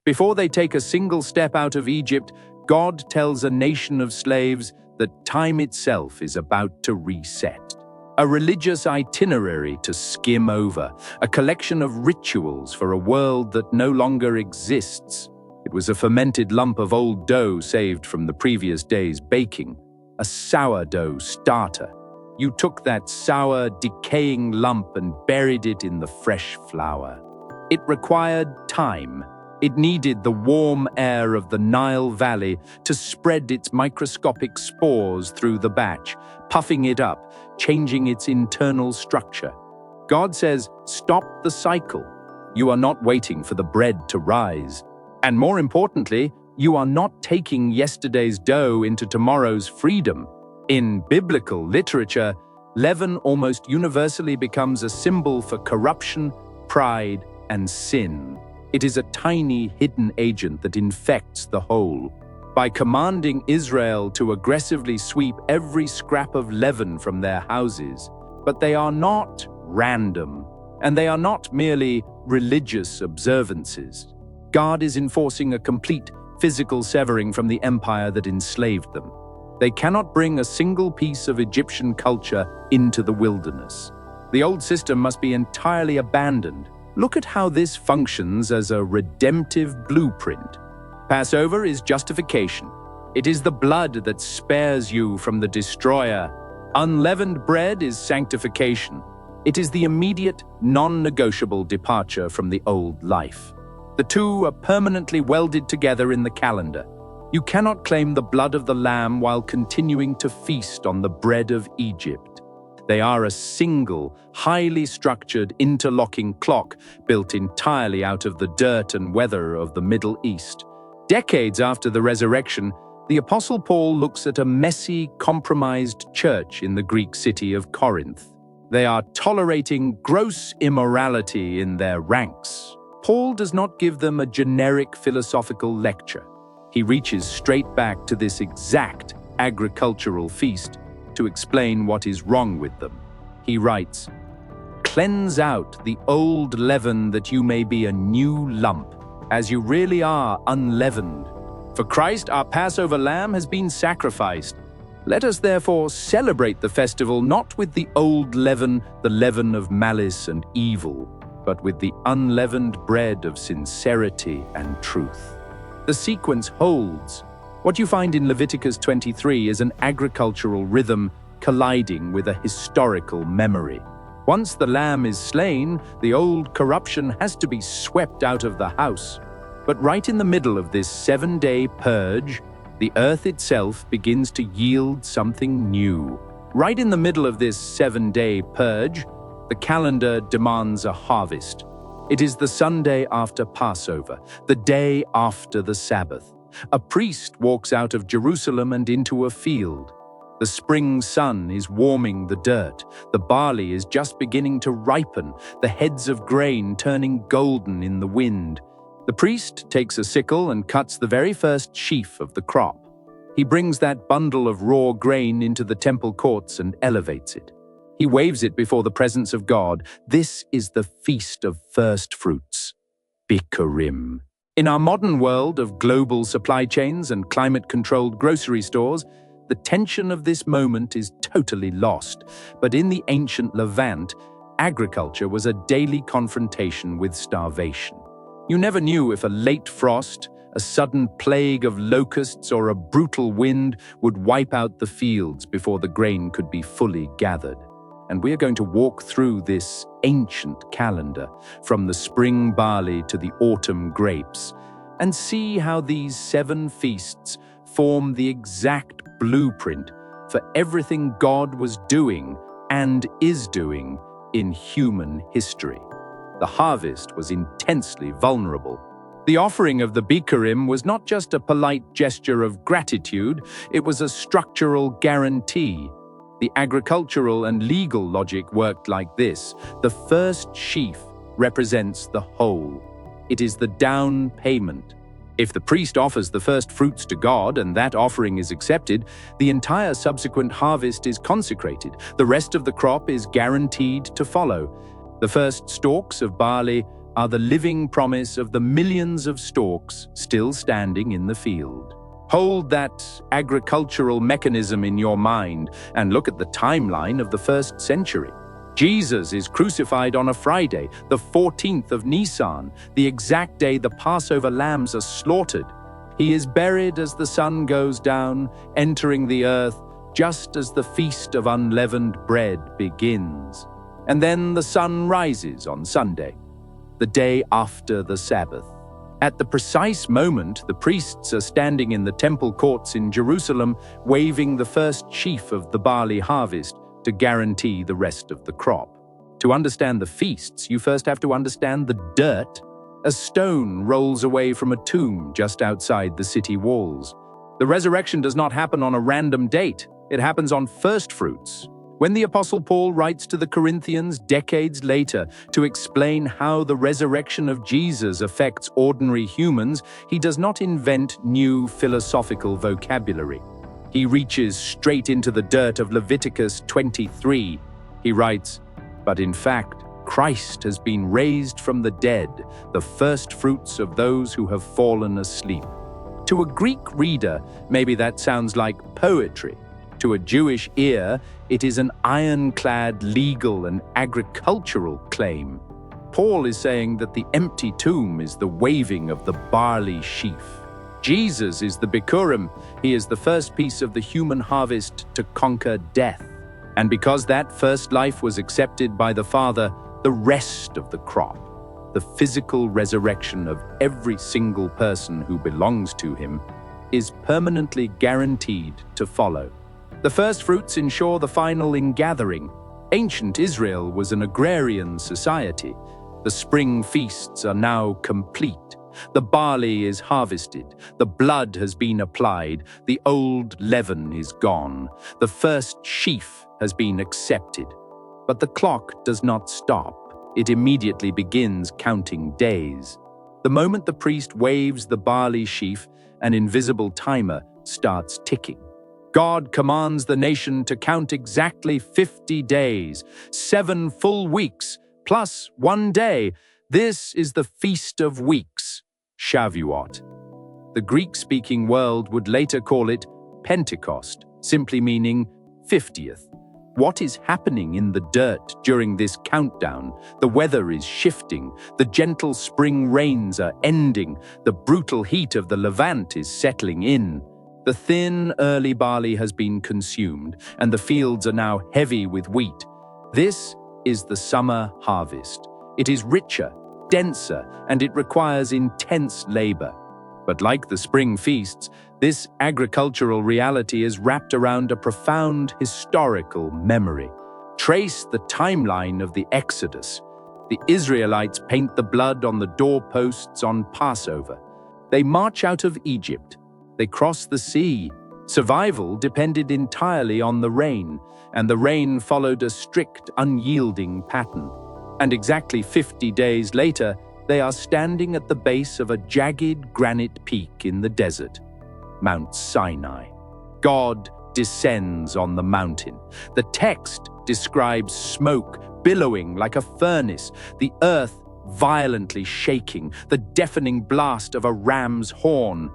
Before they take a single step out of Egypt, God tells a nation of slaves that time itself is about to reset. A religious itinerary to skim over, a collection of rituals for a world that no longer exists. It was a fermented lump of old dough saved from the previous day's baking, a sourdough starter. You took that sour, decaying lump and buried it in the fresh flour. It required time. It needed the warm air of the Nile Valley to spread its microscopic spores through the batch, puffing it up, changing its internal structure. God says, stop the cycle. You are not waiting for the bread to rise. And more importantly, you are not taking yesterday's dough into tomorrow's freedom. In biblical literature, leaven almost universally becomes a symbol for corruption, pride, and sin. It is a tiny hidden agent that infects the whole. By commanding Israel to aggressively sweep every scrap of leaven from their houses, but they are not random, and they are not merely religious observances. God is enforcing a complete physical severing from the empire that enslaved them. They cannot bring a single piece of Egyptian culture into the wilderness. The old system must be entirely abandoned. Look at how this functions as a redemptive blueprint. Passover is justification. It is the blood that spares you from the destroyer. Unleavened bread is sanctification. It is the immediate, non-negotiable departure from the old life. The two are permanently welded together in the calendar. You cannot claim the blood of the lamb while continuing to feast on the bread of Egypt. They are a single, highly structured, interlocking clock built entirely out of the dirt and weather of the Middle East. Decades after the resurrection, the Apostle Paul looks at a messy, compromised church in the Greek city of Corinth. They are tolerating gross immorality in their ranks. Paul does not give them a generic philosophical lecture. He reaches straight back to this exact agricultural feast to explain what is wrong with them. He writes, "Cleanse out the old leaven that you may be a new lump, as you really are unleavened. For Christ, our Passover lamb, has been sacrificed. Let us therefore celebrate the festival not with the old leaven, the leaven of malice and evil, but with the unleavened bread of sincerity and truth." The sequence holds. What you find in Leviticus 23 is an agricultural rhythm colliding with a historical memory. Once the lamb is slain, the old corruption has to be swept out of the house. But right in the middle of this 7-day purge, the earth itself begins to yield something new. Right in the middle of this 7-day purge, the calendar demands a harvest. It is the Sunday after Passover, the day after the Sabbath. A priest walks out of Jerusalem and into a field. The spring sun is warming the dirt. The barley is just beginning to ripen, the heads of grain turning golden in the wind. The priest takes a sickle and cuts the very first sheaf of the crop. He brings that bundle of raw grain into the temple courts and elevates it. He waves it before the presence of God. This is the feast of Firstfruits, Bikurim. In our modern world of global supply chains and climate-controlled grocery stores, the tension of this moment is totally lost. But in the ancient Levant, agriculture was a daily confrontation with starvation. You never knew if a late frost, a sudden plague of locusts, or a brutal wind would wipe out the fields before the grain could be fully gathered. And we are going to walk through this ancient calendar, from the spring barley to the autumn grapes, and see how these 7 feasts form the exact blueprint for everything God was doing and is doing in human history. The harvest was intensely vulnerable. The offering of the Bikurim was not just a polite gesture of gratitude, it was a structural guarantee. The agricultural and legal logic worked like this. The first sheaf represents the whole. It is the down payment. If the priest offers the first fruits to God and that offering is accepted, the entire subsequent harvest is consecrated. The rest of the crop is guaranteed to follow. The first stalks of barley are the living promise of the millions of stalks still standing in the field. Hold that agricultural mechanism in your mind and look at the timeline of the first century. Jesus is crucified on a Friday, the 14th of Nisan, the exact day the Passover lambs are slaughtered. He is buried as the sun goes down, entering the earth just as the Feast of Unleavened Bread begins. And then the sun rises on Sunday, the day after the Sabbath. At the precise moment, the priests are standing in the temple courts in Jerusalem, waving the first sheaf of the barley harvest to guarantee the rest of the crop. To understand the feasts, you first have to understand the dirt. A stone rolls away from a tomb just outside the city walls. The resurrection does not happen on a random date. It happens on Firstfruits. When the Apostle Paul writes to the Corinthians decades later to explain how the resurrection of Jesus affects ordinary humans, he does not invent new philosophical vocabulary. He reaches straight into the dirt of Leviticus 23. He writes, "But in fact, Christ has been raised from the dead, the firstfruits of those who have fallen asleep." To a Greek reader, maybe that sounds like poetry. To a Jewish ear, it is an ironclad legal and agricultural claim. Paul is saying that the empty tomb is the waving of the barley sheaf. Jesus is the Bikurim. He is the first piece of the human harvest to conquer death. And because that first life was accepted by the Father, the rest of the crop, the physical resurrection of every single person who belongs to him, is permanently guaranteed to follow. The first fruits ensure the final ingathering. Ancient Israel was an agrarian society. The spring feasts are now complete. The barley is harvested. The blood has been applied. The old leaven is gone. The first sheaf has been accepted. But the clock does not stop. It immediately begins counting days. The moment the priest waves the barley sheaf, an invisible timer starts ticking. God commands the nation to count exactly 50 days, 7 full weeks, plus 1 day. This is the Feast of Weeks, Shavuot. The Greek-speaking world would later call it Pentecost, simply meaning 50th. What is happening in the dirt during this countdown? The weather is shifting. The gentle spring rains are ending. The brutal heat of the Levant is settling in. The thin, early barley has been consumed, and the fields are now heavy with wheat. This is the summer harvest. It is richer, denser, and it requires intense labor. But like the spring feasts, this agricultural reality is wrapped around a profound historical memory. Trace the timeline of the Exodus. The Israelites paint the blood on the doorposts on Passover. They march out of Egypt. They cross the sea. Survival depended entirely on the rain, and the rain followed a strict, unyielding pattern. And exactly 50 days later, they are standing at the base of a jagged granite peak in the desert, Mount Sinai. God descends on the mountain. The text describes smoke billowing like a furnace, the earth violently shaking, the deafening blast of a ram's horn.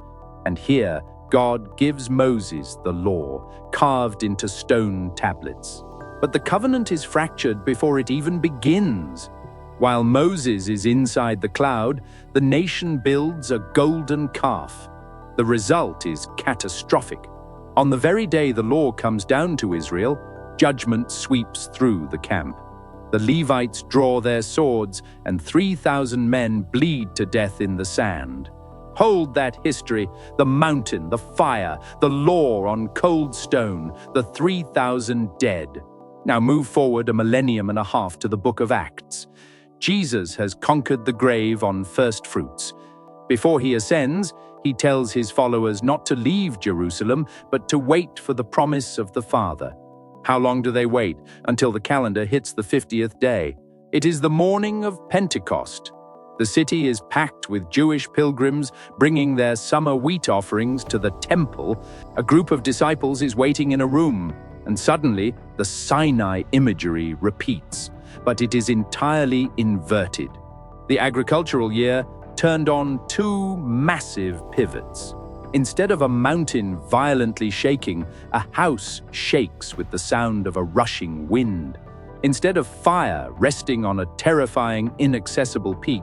And here, God gives Moses the law, carved into stone tablets. But the covenant is fractured before it even begins. While Moses is inside the cloud, the nation builds a golden calf. The result is catastrophic. On the very day the law comes down to Israel, judgment sweeps through the camp. The Levites draw their swords, and 3,000 men bleed to death in the sand. Hold that history, the mountain, the fire, the law on cold stone, the 3,000 dead. Now move forward a millennium and a half to the book of Acts. Jesus has conquered the grave on Firstfruits. Before he ascends, he tells his followers not to leave Jerusalem, but to wait for the promise of the Father. How long do they wait? Until the calendar hits the 50th day. It is the morning of Pentecost. The city is packed with Jewish pilgrims bringing their summer wheat offerings to the temple. A group of disciples is waiting in a room, and suddenly the Sinai imagery repeats, but it is entirely inverted. The agricultural year turned on two massive pivots. Instead of a mountain violently shaking, a house shakes with the sound of a rushing wind. Instead of fire resting on a terrifying, inaccessible peak,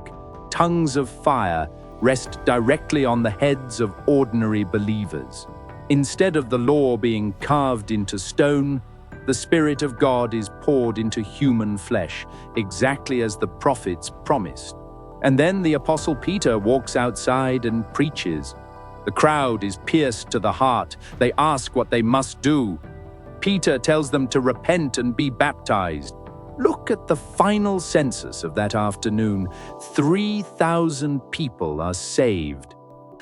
tongues of fire rest directly on the heads of ordinary believers. Instead of the law being carved into stone, the Spirit of God is poured into human flesh, exactly as the prophets promised. And then the Apostle Peter walks outside and preaches. The crowd is pierced to the heart. They ask what they must do. Peter tells them to repent and be baptized. Look at the final census of that afternoon. 3,000 people are saved.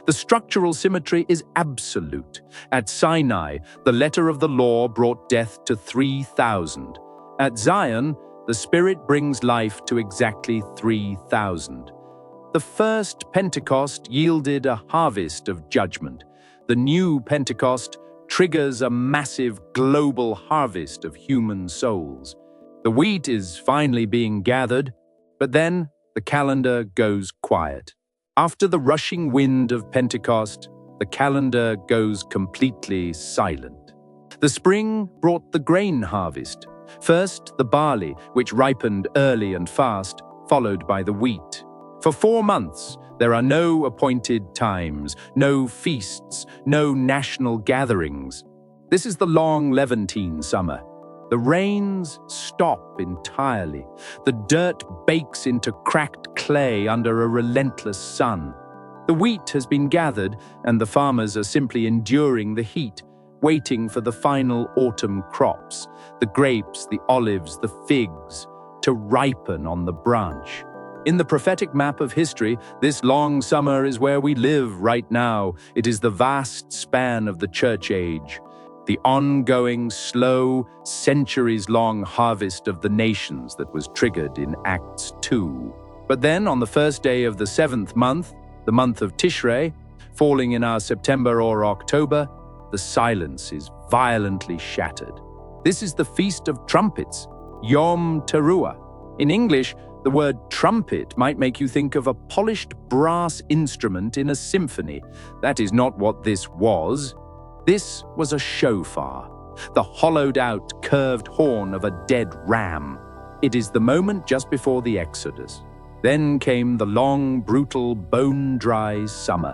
The structural symmetry is absolute. At Sinai, the letter of the law brought death to 3,000. At Zion, the Spirit brings life to exactly 3,000. The first Pentecost yielded a harvest of judgment. The new Pentecost triggers a massive global harvest of human souls. The wheat is finally being gathered, but then the calendar goes quiet. After the rushing wind of Pentecost, the calendar goes completely silent. The spring brought the grain harvest. First, the barley, which ripened early and fast, followed by the wheat. For 4 months, there are no appointed times, no feasts, no national gatherings. This is the long Levantine summer. The rains stop entirely. The dirt bakes into cracked clay under a relentless sun. The wheat has been gathered, and the farmers are simply enduring the heat, waiting for the final autumn crops, the grapes, the olives, the figs, to ripen on the branch. In the prophetic map of history, this long summer is where we live right now. It is the vast span of the church age, the ongoing, slow, centuries-long harvest of the nations that was triggered in Acts 2. But then, on the first day of the 7th month, the month of Tishrei, falling in our September or October, the silence is violently shattered. This is the Feast of Trumpets, Yom Teruah. In English, the word trumpet might make you think of a polished brass instrument in a symphony. That is not what this was. This was a shofar, the hollowed-out, curved horn of a dead ram. It is the moment just before the Exodus. Then came the long, brutal, bone-dry summer,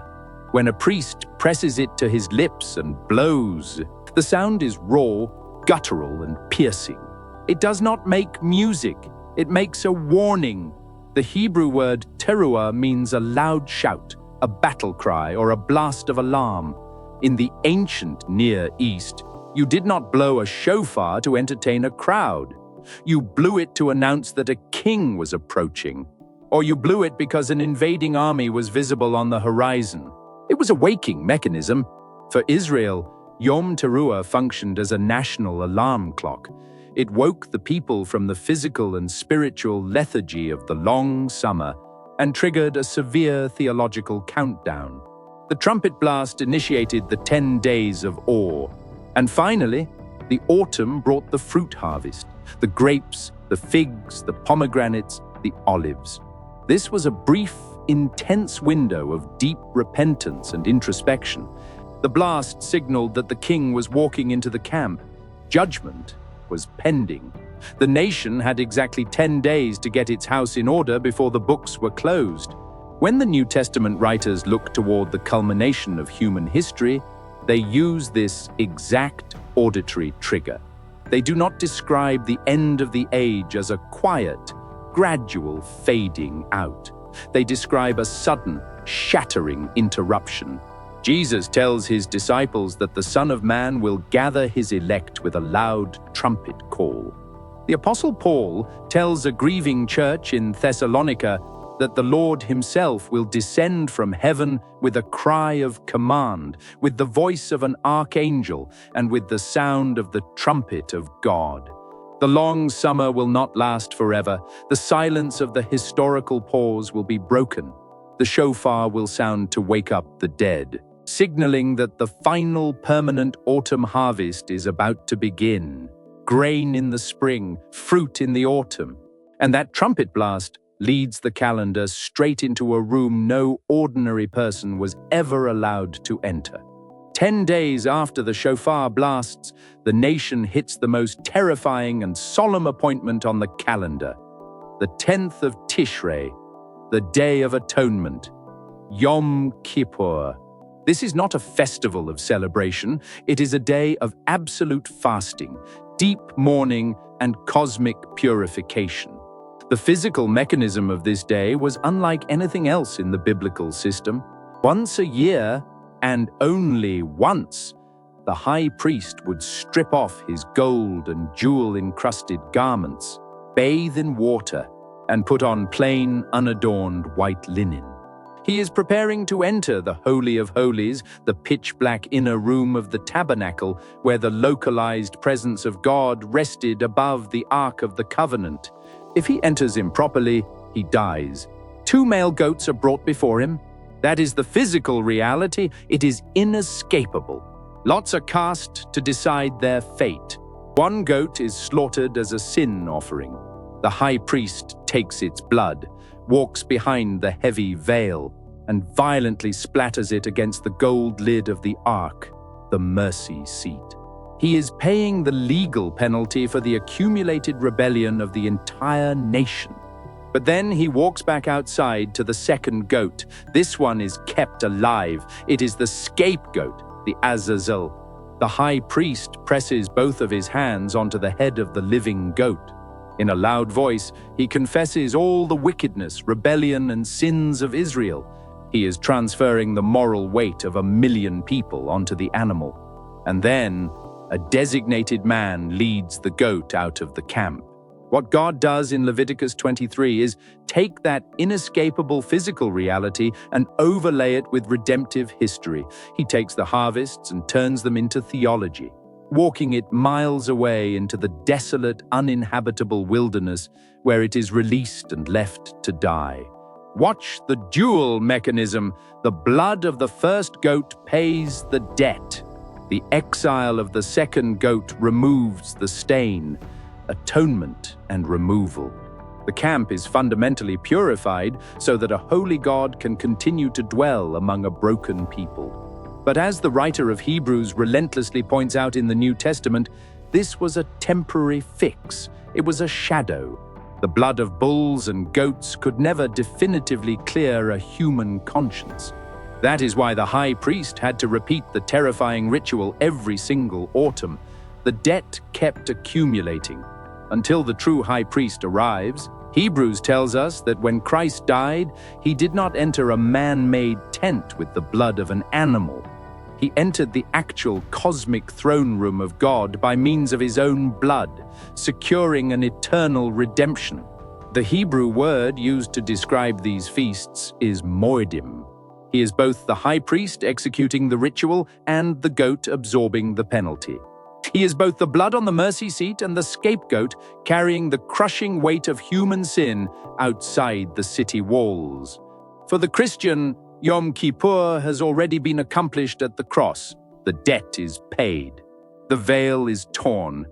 when a priest presses it to his lips and blows. The sound is raw, guttural, and piercing. It does not make music. It makes a warning. The Hebrew word teruah means a loud shout, a battle cry, or a blast of alarm. In the ancient Near East, you did not blow a shofar to entertain a crowd. You blew it to announce that a king was approaching, or you blew it because an invading army was visible on the horizon. It was a waking mechanism. For Israel, Yom Teruah functioned as a national alarm clock. It woke the people from the physical and spiritual lethargy of the long summer and triggered a severe theological countdown. The trumpet blast initiated the 10 days of awe. And finally, the autumn brought the fruit harvest, the grapes, the figs, the pomegranates, the olives. This was a brief, intense window of deep repentance and introspection. The blast signaled that the king was walking into the camp. Judgment was pending. The nation had exactly 10 days to get its house in order before the books were closed. When the New Testament writers look toward the culmination of human history, they use this exact auditory trigger. They do not describe the end of the age as a quiet, gradual fading out. They describe a sudden, shattering interruption. Jesus tells his disciples that the Son of Man will gather his elect with a loud trumpet call. The Apostle Paul tells a grieving church in Thessalonica that the Lord himself will descend from heaven with a cry of command, with the voice of an archangel, and with the sound of the trumpet of God. The long summer will not last forever. The silence of the historical pause will be broken. The shofar will sound to wake up the dead, signaling that the final permanent autumn harvest is about to begin. Grain in the spring, fruit in the autumn. And that trumpet blast leads the calendar straight into a room no ordinary person was ever allowed to enter. 10 days after the shofar blasts, the nation hits the most terrifying and solemn appointment on the calendar, the 10th of Tishrei, the Day of Atonement, Yom Kippur. This is not a festival of celebration, it is a day of absolute fasting, deep mourning, and cosmic purification. The physical mechanism of this day was unlike anything else in the biblical system. Once a year, and only once, the high priest would strip off his gold and jewel-encrusted garments, bathe in water, and put on plain, unadorned white linen. He is preparing to enter the Holy of Holies, the pitch-black inner room of the Tabernacle, where the localized presence of God rested above the Ark of the Covenant. If he enters improperly, he dies. 2 male goats are brought before him. That is the physical reality. It is inescapable. Lots are cast to decide their fate. 1 goat is slaughtered as a sin offering. The high priest takes its blood, walks behind the heavy veil, and violently splatters it against the gold lid of the ark, the mercy seat. He is paying the legal penalty for the accumulated rebellion of the entire nation. But then he walks back outside to the 2nd goat. This one is kept alive. It is the scapegoat, the Azazel. The high priest presses both of his hands onto the head of the living goat. In a loud voice, he confesses all the wickedness, rebellion, and sins of Israel. He is transferring the moral weight of 1 million people onto the animal. And then, a designated man leads the goat out of the camp. What God does in Leviticus 23 is take that inescapable physical reality and overlay it with redemptive history. He takes the harvests and turns them into theology, walking it miles away into the desolate, uninhabitable wilderness where it is released and left to die. Watch the dual mechanism. The blood of the first goat pays the debt. The exile of the second goat removes the stain, atonement and removal. The camp is fundamentally purified so that a holy God can continue to dwell among a broken people. But as the writer of Hebrews relentlessly points out in the New Testament, this was a temporary fix. It was a shadow. The blood of bulls and goats could never definitively clear a human conscience. That is why the high priest had to repeat the terrifying ritual every single autumn. The debt kept accumulating until the true high priest arrives. Hebrews tells us that when Christ died, he did not enter a man-made tent with the blood of an animal. He entered the actual cosmic throne room of God by means of his own blood, securing an eternal redemption. The Hebrew word used to describe these feasts is moedim. He is both the high priest executing the ritual and the goat absorbing the penalty. He is both the blood on the mercy seat and the scapegoat carrying the crushing weight of human sin outside the city walls. For the Christian, Yom Kippur has already been accomplished at the cross. The debt is paid. The veil is torn.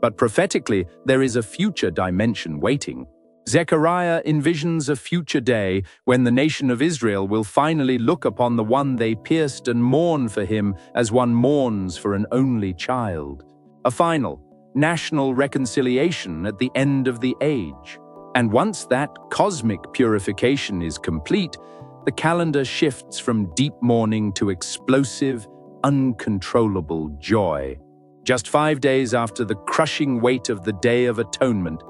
But prophetically, there is a future dimension waiting. Zechariah envisions a future day when the nation of Israel will finally look upon the one they pierced and mourn for him as one mourns for an only child. A final, national reconciliation at the end of the age. And once that cosmic purification is complete, the calendar shifts from deep mourning to explosive, uncontrollable joy. Just 5 days after the crushing weight of the Day of Atonement,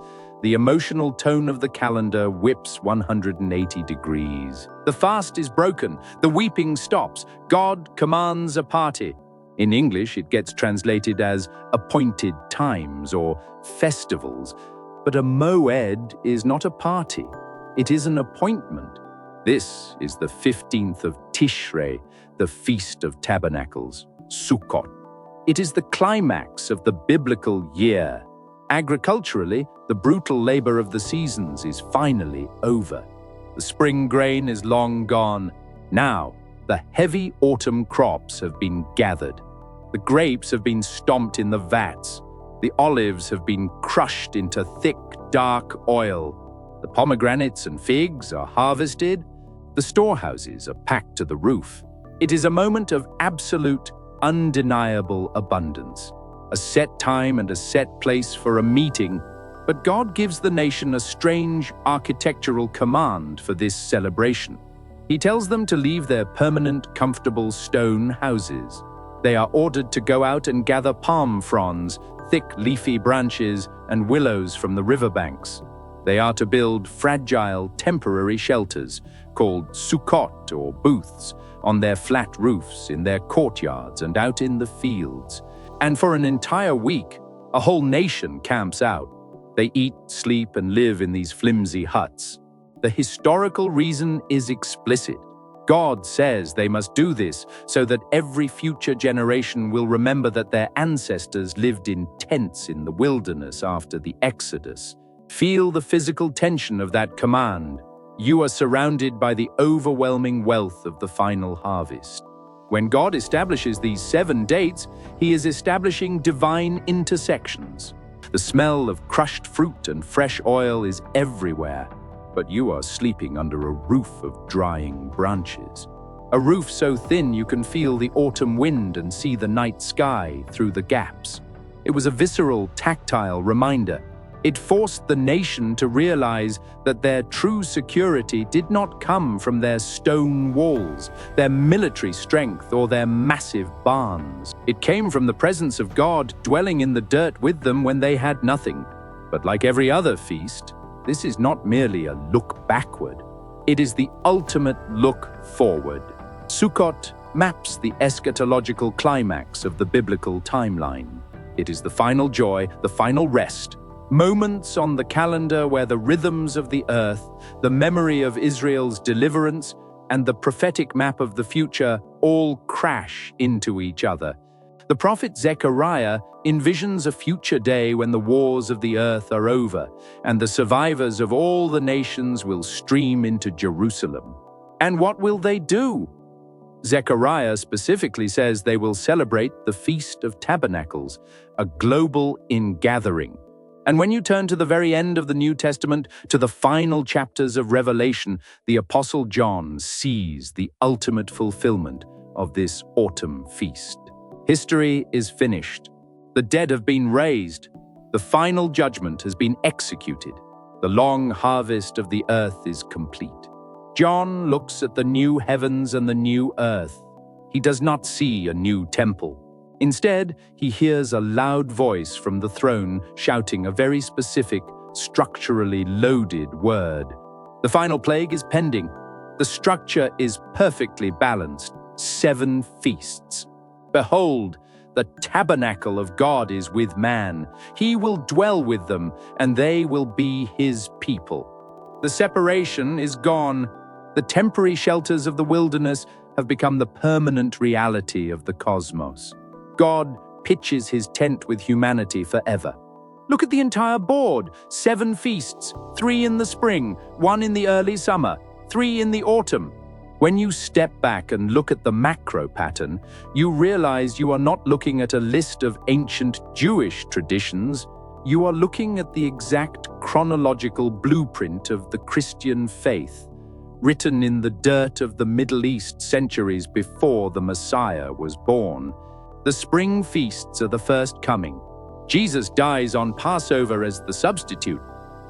the emotional tone of the calendar whips 180 degrees. The fast is broken, the weeping stops, God commands a party. In English, it gets translated as appointed times or festivals. But a moed is not a party, it is an appointment. This is the 15th of Tishrei, the Feast of Tabernacles, Sukkot. It is the climax of the biblical year. Agriculturally, the brutal labor of the seasons is finally over. The spring grain is long gone. Now, the heavy autumn crops have been gathered. The grapes have been stomped in the vats. The olives have been crushed into thick, dark oil. The pomegranates and figs are harvested. The storehouses are packed to the roof. It is a moment of absolute, undeniable abundance. A set time and a set place for a meeting, but God gives the nation a strange architectural command for this celebration. He tells them to leave their permanent, comfortable stone houses. They are ordered to go out and gather palm fronds, thick leafy branches, and willows from the riverbanks. They are to build fragile, temporary shelters, called sukkot or booths, on their flat roofs, in their courtyards, and out in the fields. And for an entire week, a whole nation camps out. They eat, sleep, and live in these flimsy huts. The historical reason is explicit. God says they must do this so that every future generation will remember that their ancestors lived in tents in the wilderness after the Exodus. Feel the physical tension of that command. You are surrounded by the overwhelming wealth of the final harvest. When God establishes these 7 dates, He is establishing divine intersections. The smell of crushed fruit and fresh oil is everywhere, but you are sleeping under a roof of drying branches. A roof so thin you can feel the autumn wind and see the night sky through the gaps. It was a visceral, tactile reminder. It forced the nation to realize that their true security did not come from their stone walls, their military strength, or their massive barns. It came from the presence of God dwelling in the dirt with them when they had nothing. But like every other feast, this is not merely a look backward. It is the ultimate look forward. Sukkot maps the eschatological climax of the biblical timeline. It is the final joy, the final rest, moments on the calendar where the rhythms of the earth, the memory of Israel's deliverance, and the prophetic map of the future all crash into each other. The prophet Zechariah envisions a future day when the wars of the earth are over, and the survivors of all the nations will stream into Jerusalem. And what will they do? Zechariah specifically says they will celebrate the Feast of Tabernacles, a global ingathering. And when you turn to the very end of the New Testament, to the final chapters of Revelation, the Apostle John sees the ultimate fulfillment of this autumn feast. History is finished. The dead have been raised. The final judgment has been executed. The long harvest of the earth is complete. John looks at the new heavens and the new earth. He does not see a new temple. Instead, he hears a loud voice from the throne shouting a very specific, structurally loaded word. The final plague is pending. The structure is perfectly balanced. 7 feasts. Behold, the tabernacle of God is with man. He will dwell with them, and they will be his people. The separation is gone. The temporary shelters of the wilderness have become the permanent reality of the cosmos. God pitches his tent with humanity forever. Look at the entire board. 7 feasts, 3 in the spring, 1 in the early summer, 3 in the autumn. When you step back and look at the macro pattern, you realize you are not looking at a list of ancient Jewish traditions. You are looking at the exact chronological blueprint of the Christian faith, written in the dirt of the Middle East centuries before the Messiah was born. The spring feasts are the first coming. Jesus dies on Passover as the substitute.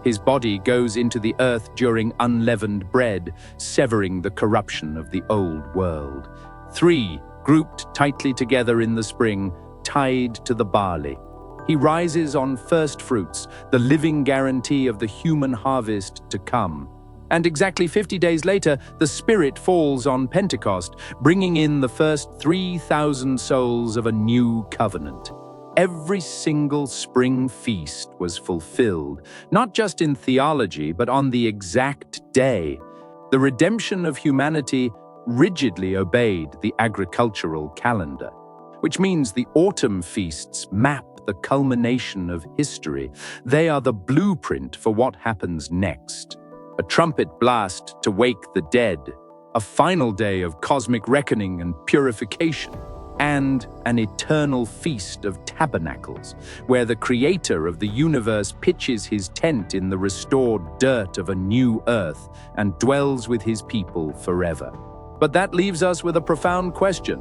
His body goes into the earth during unleavened bread, severing the corruption of the old world. 3, grouped tightly together in the spring, tied to the barley. He rises on firstfruits, the living guarantee of the human harvest to come. And exactly 50 days later, the Spirit falls on Pentecost, bringing in the first 3,000 souls of a new covenant. Every single spring feast was fulfilled, not just in theology, but on the exact day. The redemption of humanity rigidly obeyed the agricultural calendar, which means the autumn feasts map the culmination of history. They are the blueprint for what happens next. A trumpet blast to wake the dead, a final day of cosmic reckoning and purification, and an eternal feast of tabernacles, where the creator of the universe pitches his tent in the restored dirt of a new earth and dwells with his people forever. But that leaves us with a profound question.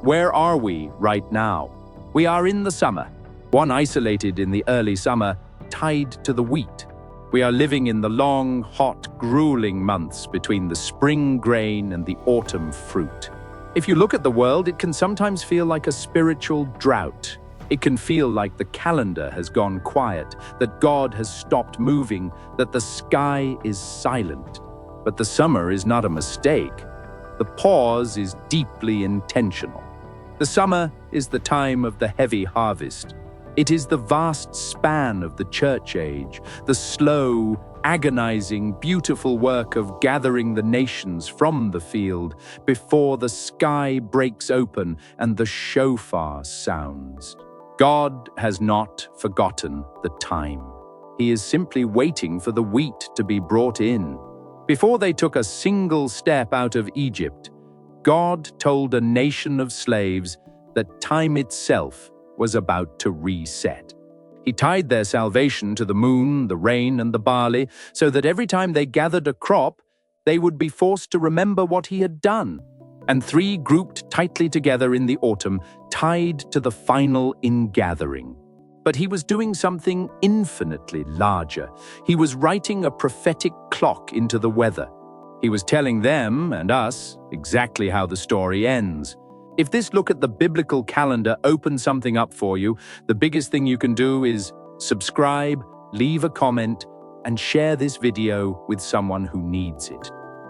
Where are we right now? We are in the summer, one isolated in the early summer, tied to the wheat. We are living in the long, hot, grueling months between the spring grain and the autumn fruit. If you look at the world, it can sometimes feel like a spiritual drought. It can feel like the calendar has gone quiet, that God has stopped moving, that the sky is silent. But the summer is not a mistake. The pause is deeply intentional. The summer is the time of the heavy harvest. It is the vast span of the church age, the slow, agonizing, beautiful work of gathering the nations from the field before the sky breaks open and the shofar sounds. God has not forgotten the time. He is simply waiting for the wheat to be brought in. Before they took a single step out of Egypt, God told a nation of slaves that time itself was about to reset. He tied their salvation to the moon, the rain, and the barley, so that every time they gathered a crop, they would be forced to remember what he had done. And three grouped tightly together in the autumn, tied to the final ingathering. But he was doing something infinitely larger. He was writing a prophetic clock into the weather. He was telling them and us exactly how the story ends. If this look at the biblical calendar opens something up for you, the biggest thing you can do is subscribe, leave a comment, and share this video with someone who needs it.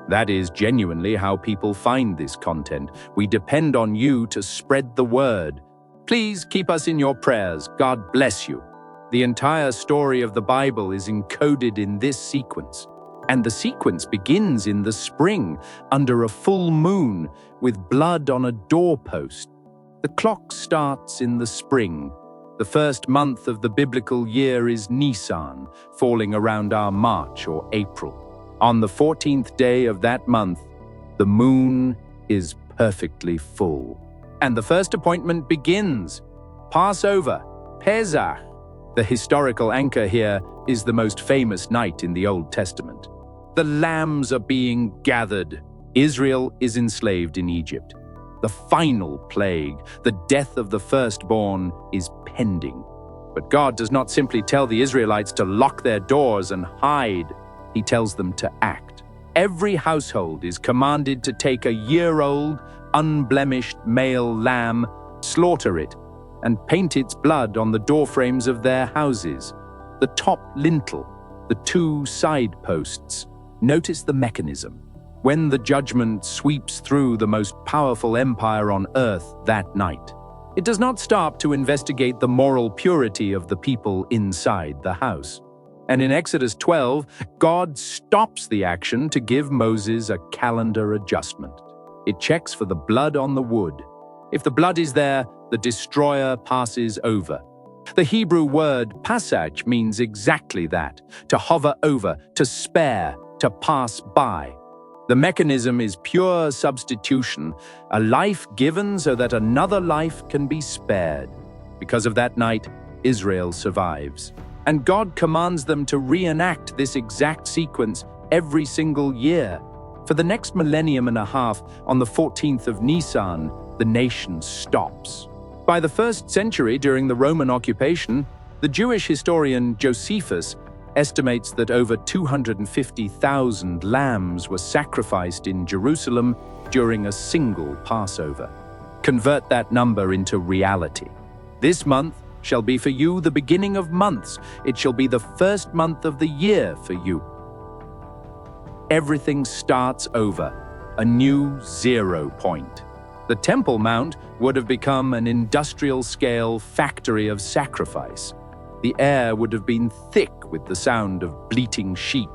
That is genuinely how people find this content. We depend on you to spread the word. Please keep us in your prayers. God bless you. The entire story of the Bible is encoded in this sequence. And the sequence begins in the spring, under a full moon, with blood on a doorpost. The clock starts in the spring. The first month of the biblical year is Nisan, falling around our March or April. On the 14th day of that month, the moon is perfectly full. And the first appointment begins. Passover, Pesach. The historical anchor here is the most famous night in the Old Testament. The lambs are being gathered. Israel is enslaved in Egypt. The final plague, the death of the firstborn, is pending. But God does not simply tell the Israelites to lock their doors and hide. He tells them to act. Every household is commanded to take a year-old, unblemished male lamb, slaughter it, and paint its blood on the doorframes of their houses, the top lintel, the two side posts. Notice the mechanism. When the judgment sweeps through the most powerful empire on earth that night, it does not stop to investigate the moral purity of the people inside the house. And in Exodus 12, God stops the action to give Moses a calendar adjustment. It checks for the blood on the wood. If the blood is there, the destroyer passes over. The Hebrew word passage means exactly that, to hover over, to spare, to pass by. The mechanism is pure substitution, a life given so that another life can be spared. Because of that night, Israel survives. And God commands them to reenact this exact sequence every single year. For the next millennium and a half, on the 14th of Nisan, the nation stops. By the 1st century, during the Roman occupation, the Jewish historian Josephus estimates that over 250,000 lambs were sacrificed in Jerusalem during a single Passover. Convert that number into reality. This month shall be for you the beginning of months. It shall be the first month of the year for you. Everything starts over, a new 0 point. The Temple Mount would have become an industrial-scale factory of sacrifice. The air would have been thick with the sound of bleating sheep,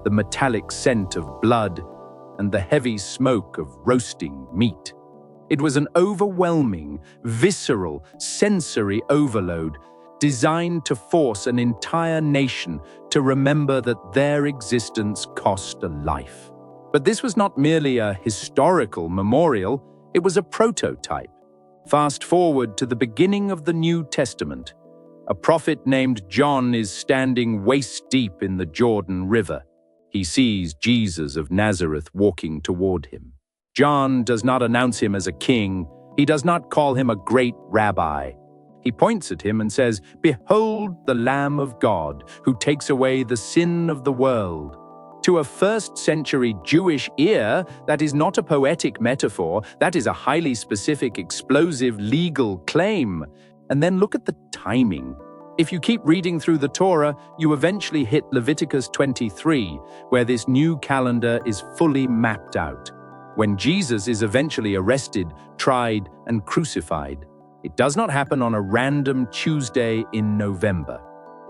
the metallic scent of blood, and the heavy smoke of roasting meat. It was an overwhelming, visceral, sensory overload designed to force an entire nation to remember that their existence cost a life. But this was not merely a historical memorial, it was a prototype. Fast forward to the beginning of the New Testament. A prophet named John is standing waist-deep in the Jordan River. He sees Jesus of Nazareth walking toward him. John does not announce him as a king. He does not call him a great rabbi. He points at him and says, "Behold the Lamb of God, who takes away the sin of the world." To a first-century Jewish ear, that is not a poetic metaphor. That is a highly specific, explosive, legal claim. And then look at the timing. If you keep reading through the Torah, you eventually hit Leviticus 23, where this new calendar is fully mapped out. When Jesus is eventually arrested, tried, and crucified, it does not happen on a random Tuesday in November.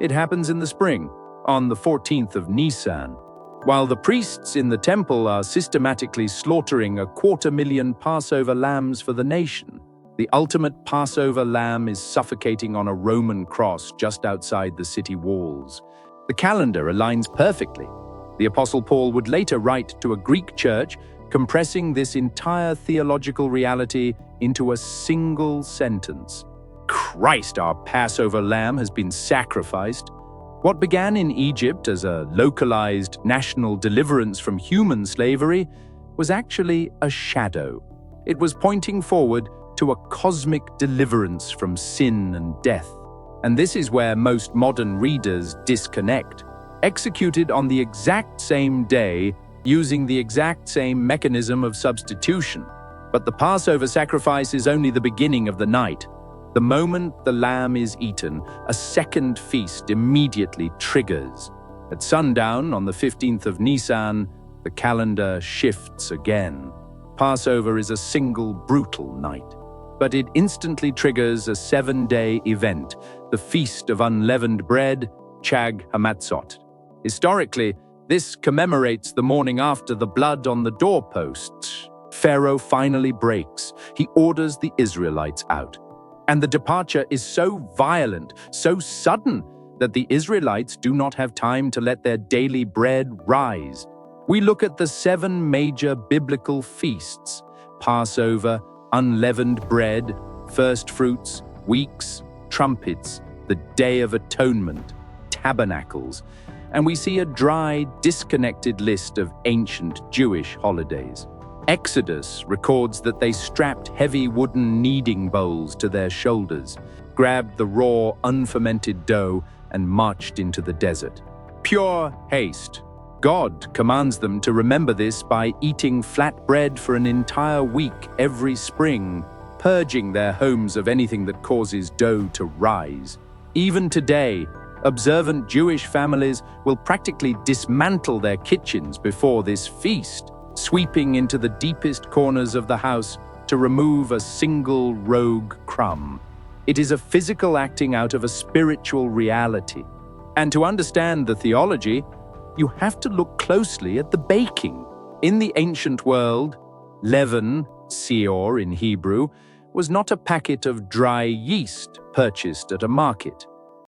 It happens in the spring, on the 14th of Nisan. While the priests in the temple are systematically slaughtering 250,000 Passover lambs for the nation, the ultimate Passover lamb is suffocating on a Roman cross just outside the city walls. The calendar aligns perfectly. The Apostle Paul would later write to a Greek church, compressing this entire theological reality into a single sentence. Christ, our Passover lamb has been sacrificed. What began in Egypt as a localized national deliverance from human slavery was actually a shadow. It was pointing forward to a cosmic deliverance from sin and death. And this is where most modern readers disconnect. Executed on the exact same day, using the exact same mechanism of substitution. But the Passover sacrifice is only the beginning of the night. The moment the lamb is eaten, a second feast immediately triggers. At sundown on the 15th of Nisan, the calendar shifts again. Passover is a single brutal night. But it instantly triggers a 7-day event, the Feast of Unleavened Bread, Chag Hamatzot. Historically, this commemorates the morning after the blood on the doorposts. Pharaoh finally breaks. He orders the Israelites out. And the departure is so violent, so sudden, that the Israelites do not have time to let their daily bread rise. We look at the 7 major biblical feasts: Passover, Unleavened Bread, Firstfruits, Weeks, Trumpets, the Day of Atonement, Tabernacles, and we see a dry, disconnected list of ancient Jewish holidays. Exodus records that they strapped heavy wooden kneading bowls to their shoulders, grabbed the raw, unfermented dough, and marched into the desert. Pure haste. God commands them to remember this by eating flat bread for an entire week every spring, purging their homes of anything that causes dough to rise. Even today, observant Jewish families will practically dismantle their kitchens before this feast, sweeping into the deepest corners of the house to remove a single rogue crumb. It is a physical acting out of a spiritual reality. And to understand the theology, you have to look closely at the baking. In the ancient world, leaven, seor in Hebrew, was not a packet of dry yeast purchased at a market.